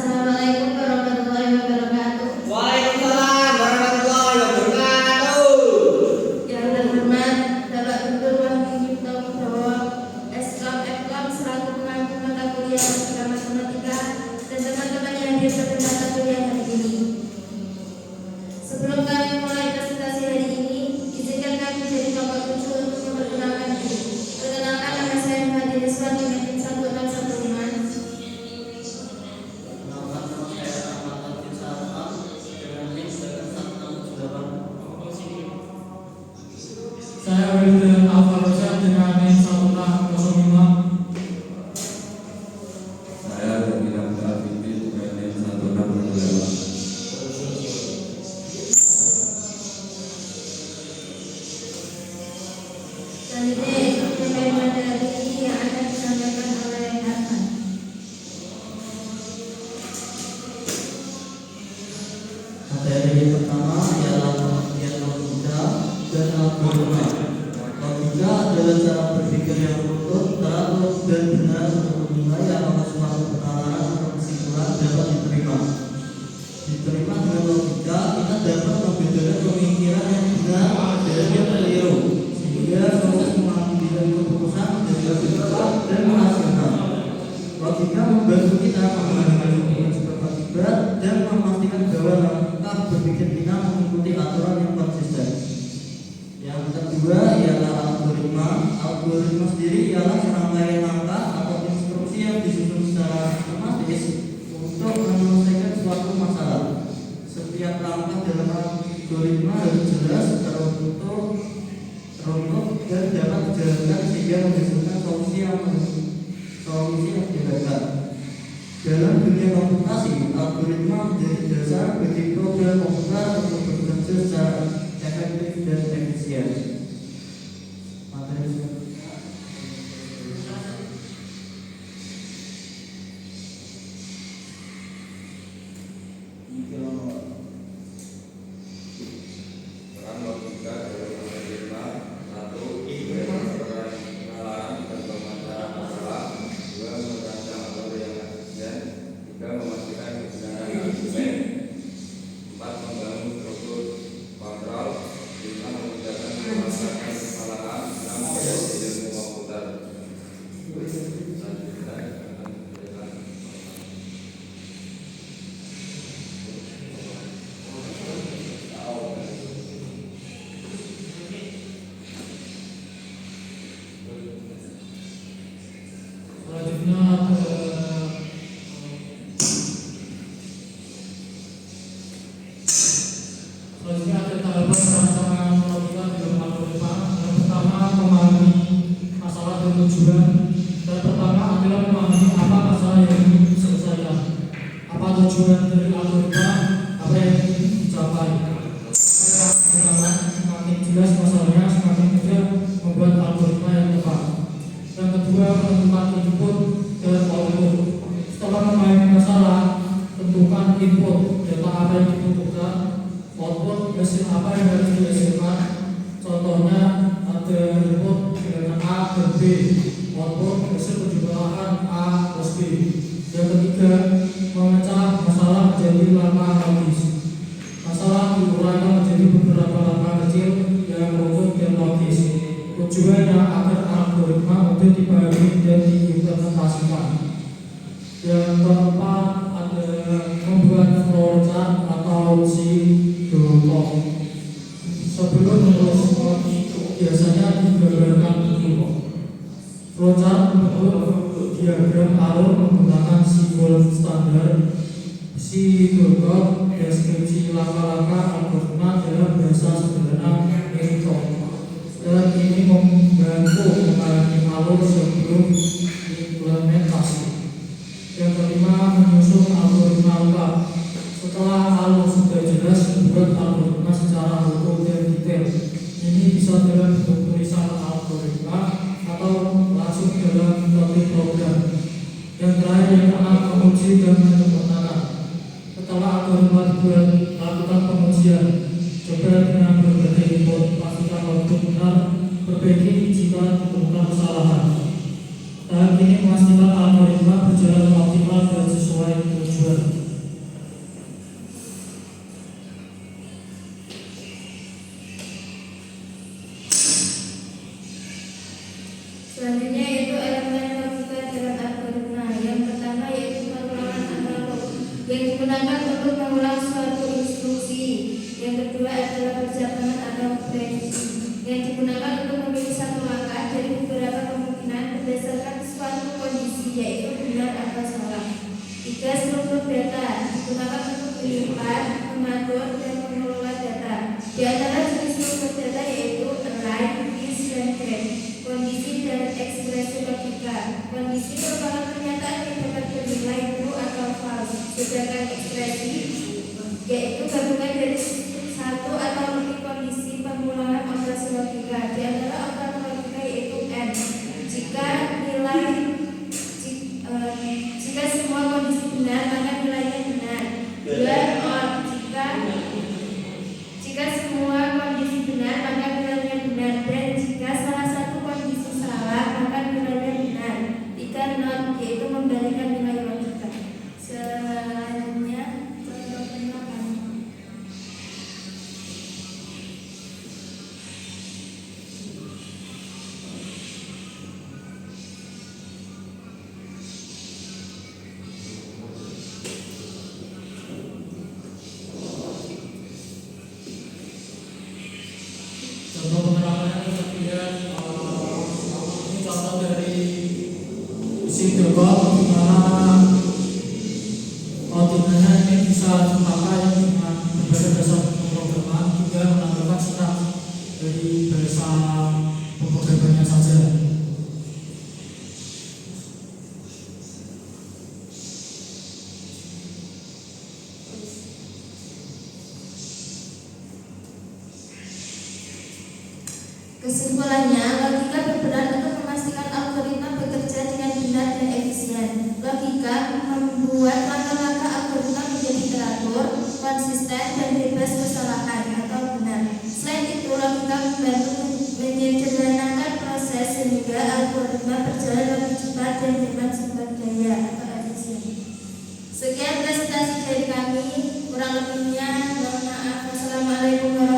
Assalamualaikum warahmatullahi wabarakatuh. Waalaikumsalam warahmatullahi wabarakatuh. Yang terhormat Bapak Dr. Wahyu Cipto Nugroho, Eklam selaku pengampu mata kuliah Fisika Matematika dan teman-teman yang hadir pada mata kuliah hari ini. Sebelum kami mulai presentasi hari ini, izinkan kami menjadi kelompok 7 untuk memperkenalkan diri. Perkenalkan, nama saya Muhammad Rizwan dengan NIM 1615. Saya Wildan Alfarosa dengan NIM 1605. Saya Damilan Alfifi dengan NIM 1628. Selanjutnya materi materi yang akan disampaikan oleh Arfan. Materi pertama ialah pengertian logika dan algoritma. Logika adalah cara berpikir yang utuh, teratur, dan benar untuk menilai apakah suatu perkara atau kesimpulan dapat diterima. Diterima dengan logika, kita dapat membedakan pemikiran yang benar dari yang keliru, sehingga proses mengambil keputusan menjadi lebih tepat dan rasional. Logika membantu kita menghadapi hubungan sebab akibat dan memastikan bahwa langkah berpikir kita mengikuti aturan yang konsisten. Yang kedua ialah algoritma. Algoritma sendiri ialah serangkaian langkah atau instruksi yang disusun secara sistematis untuk menyelesaikan suatu masalah. Setiap langkah dalam algoritma harus jelas, teruntuk, dan dapat dijalankan sehingga menghasilkan solusi yang diharapkan. Dalam dunia komputasi, algoritma menjadi dasar bagi program komputer untuk bekerja secara efektif dan efisien. Materi Peran logika dalam menerima: 1. Pengenalan dan pemaparan masalah. 2. Merancang alur yang efisien. 3. Memastikan kebenaran argumen. 4. Membangun struktur kontrol. 5. Memudahkan memanfaatkan kesalahan. 6. Menjadi ilmu komputer. Selanjutnya akan diberikan Selanjutnya ada tahapan perancangan logika dalam algoritma. Yang pertama, memahami masalah dan tujuan. Dan pertama adalah memahami apa masalah yang ingin diselesaikan, apa tujuan dari algoritma, apa yang ingin dicapai. Semakin jelas masalahnya, semakin mudah membuat algoritma yang tepat. Yang kedua, menentukan input dan output. Setelah memahami masalah, tentukan input, data apa yang dibutuhkan, output, hasil apa yang harus dihasilkan. Contohnya ada input dengan A dan B, output hasil penjumlahan A plus B. Yang ketiga, memecah masalah menjadi langkah logis. Masalah diuraikan menjadi beberapa langkah kecil yang runtut dan logis. Tujuannya agar algoritma mudah dipahami dan diimplementasikan. Yang keempat ada membuat flowchart atau siklopon. Sebelum menulis biasanya digambarkan dulu. Flowchart membentuk diagram alur menggunakan simbol standar. Siklopon deskripsi langkah-langkah algoritma dalam bahasa sederhana itu. Dan ini membantu memahami alur sebelum implementasi. Yang kelima, menyusun algoritma lengkap. Setelah alur sudah jelas, membuat algoritma secara utuh dan detail. Ini bisa dalam bentuk tulisan algoritma atau langsung dalam topik program. Yang terakhir, yang keenam, menguji dan menyempurnakan. Setelah algoritma dibuat, lakukan pengujian. Coba dengan berbagai input, pastikan output benar, perbaiki jika ditemukan kesalahan. Tahap ini yang digunakan untuk mengulang suatu instruksi. Yang kedua adalah perjalanan atau prediksi yang digunakan untuk memilih satu langkah dari beberapa kemungkinan berdasarkan suatu kondisi, yaitu benar atau salah. 3. Struktur data digunakan untuk menyimpan, mengatur, dan mengelola data. Di antara jenis struktur data yaitu array, list, dan graph. Kondisi dan ekspresi logika. Kondisi merupakan pernyataan yang dapat bernilai true atau false, sedangkan ekspresi yaitu gabungan dari satu atau lebih kondisi pengulangan operasi logika. Di antara operasi logika yaitu n. Jika semua kondisi benar, maka nilainya benar. 2. Or. Jika semua kondisi benar, maka nilainya benar. Dan jika salah satu kondisi salah, maka nilainya benar. 3. Not, yaitu membalikan nilai logika. Selanjutnya contoh penerapan. Contoh penerapannya kemudian ini contoh dari isi debat di mana outputnya ini bisa dipakai dengan berbagai dasar pemrograman hingga menambahkan serat dari bahasa pemrogramannya saja. Kesimpulannya, logika berperan untuk memastikan algoritma bekerja dengan benar dan efisien. Logika membuat langkah-langkah algoritma menjadi teratur, konsisten, dan bebas kesalahan atau benar. Selain itu, logika membantu menyederhanakan proses sehingga algoritma berjalan lebih cepat dan hemat sumber daya atau efisien. Sekian presentasi dari kami, kurang lebihnya mohon maaf. Wassalamualaikum warahmatullahi wabarakatuh.